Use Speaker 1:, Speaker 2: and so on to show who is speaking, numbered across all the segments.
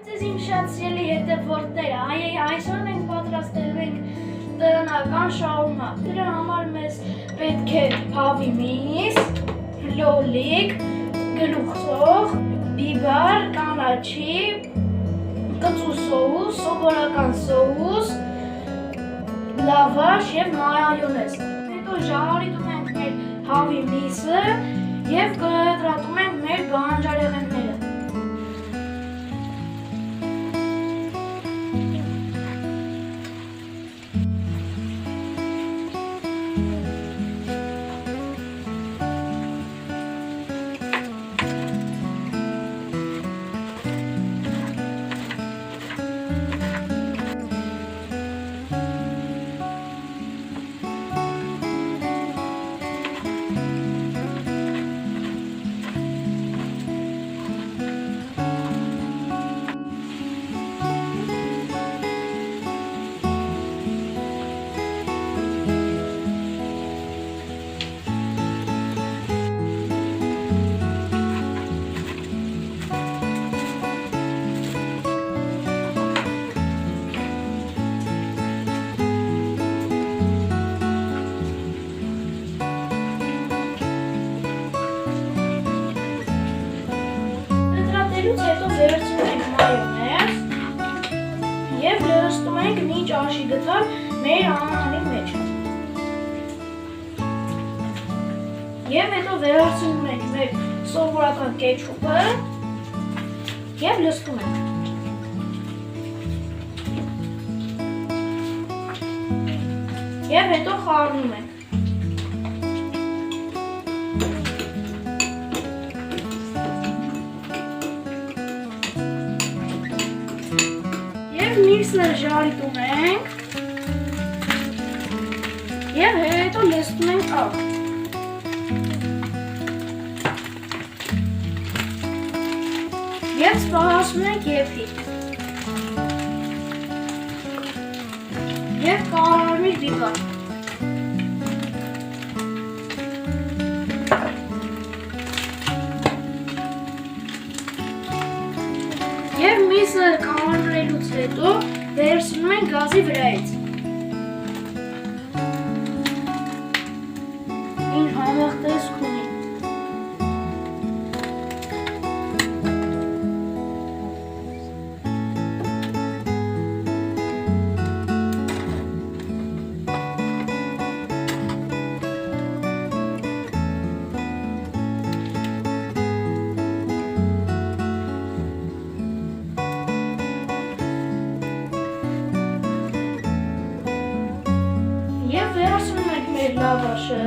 Speaker 1: Ձեզ իմ շատ սիրելի հետևորդները, այսօր մենք պատրաստելու ենք տնական շաուրմա։ Դրա համար մեզ պետք է հավի միս, լոլիկ, գլուխսող, բիբար, կանաչի, կծու սոուս, սովորական սոուս, լավաշ և մայոնեզ։ Հետո ժարիտում ենք մեր հավի միսը և կտրատում ենք մեր բանջարեղենները։ Հետո վերցնում ենք մայոնեզ և լրստում ենք մինչ աշի գտալ մեր անանի մեջ։ Եվ հետո վերցնում ենք մեր սովորական կետչուպը և լցնում ենք։ Եվ հետո խառնում ենք։ Միսը ժարիտում ենք և հետո լցնում ենք աղ։ Եվ սպասում ենք եփի։ Եվ կարմիր բիբար։ Եվ միսը կարմրելուց հետո վերցնում ենք գազի վրայից։ Ինչ համեղ տեսք ունի։ Եվ վերցնում ենք մեր լավաշը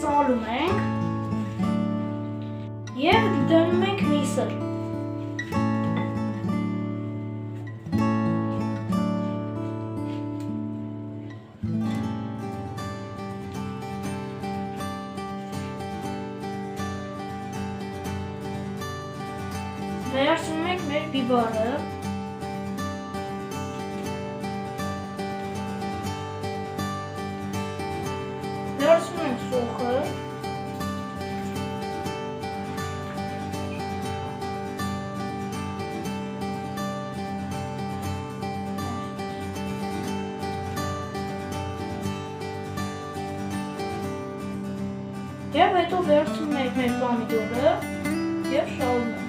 Speaker 1: ծալում ենք և դնում ենք միսը։ Վերցնում ենք մեր բիբարը վերցնում ենք սոխը և հետո վերցնում ենք մեր պոմիդորը և շարում ենք։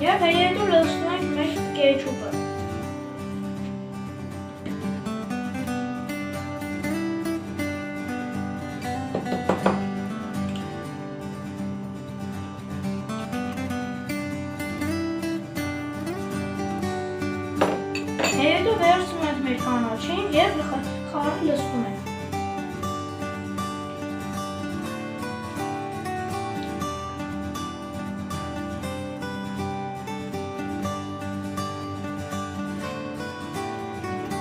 Speaker 1: Եվ հետո լցնում ենք մեր կետչուպը։ Հետո վերցնում ենք մեր կանաչին և խառը լցնում ենք։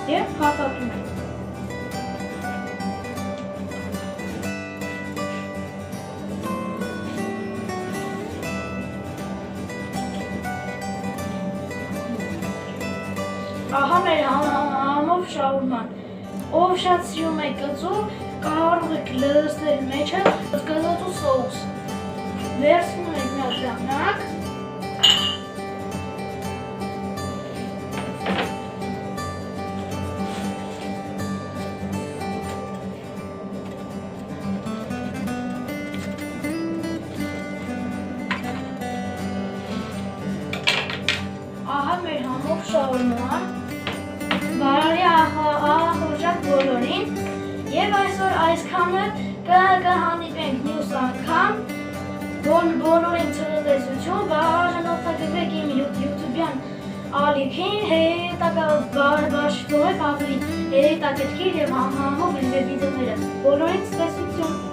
Speaker 1: Եվ փաթաթում ենք։ Ահա մեր ով շատ սիրում է կծու, կարող եք լցնել մեջը կծու սոուս։ Վերցնում եք նա ժամանակ։ Ահա մեր համով շաուրման, բարարի ախորժակ բոլորին և այսօր այսքանը կհանդիպենք մյուս անգամ, բոլորին ցտեսություն, բաժանորդագրվեք իմ YouTube-յան ալիքին, հետագա բաշխվեք ավելի հետաքրքիր և համով վիդեոները, բոլորին ցտեսություն։